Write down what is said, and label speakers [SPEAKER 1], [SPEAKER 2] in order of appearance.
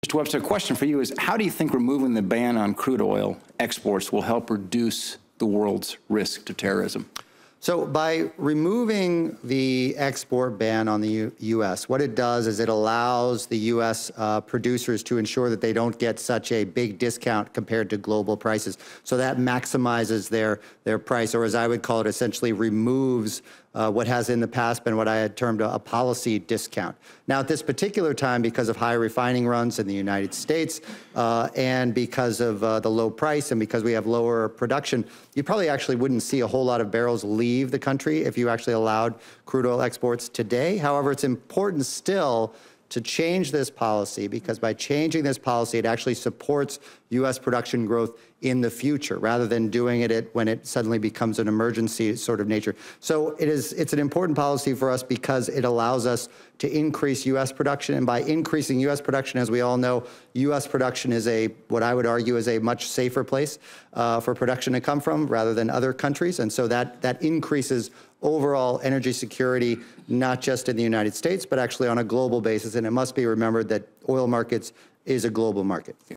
[SPEAKER 1] Mr. Webster, a question for you is, how do you think removing the ban on crude oil exports will help reduce the world's risk to terrorism?
[SPEAKER 2] So by removing the export ban on the U.S., what it does is it allows the U.S. Producers to ensure that they don't get such a big discount compared to global prices. So that maximizes their price, or as I would call it, essentially removes what has in the past been what I had termed a policy discount. Now, at this particular time, because of high refining runs in the United States and because of the low price and because we have lower production, you probably actually wouldn't see a whole lot of barrels leave the country if you actually allowed crude oil exports today. However, it's important still to change this policy, because by changing this policy, it actually supports U.S. production growth in the future, rather than doing it when it suddenly becomes an emergency sort of nature. So it's an important policy for us because it allows us to increase U.S. production. And by increasing U.S. production, as we all know, U.S. production is what I would argue is a much safer place for production to come from rather than other countries. And so that increases overall energy security, not just in the United States, but actually on a global basis. And it must be remembered that oil markets is a global market.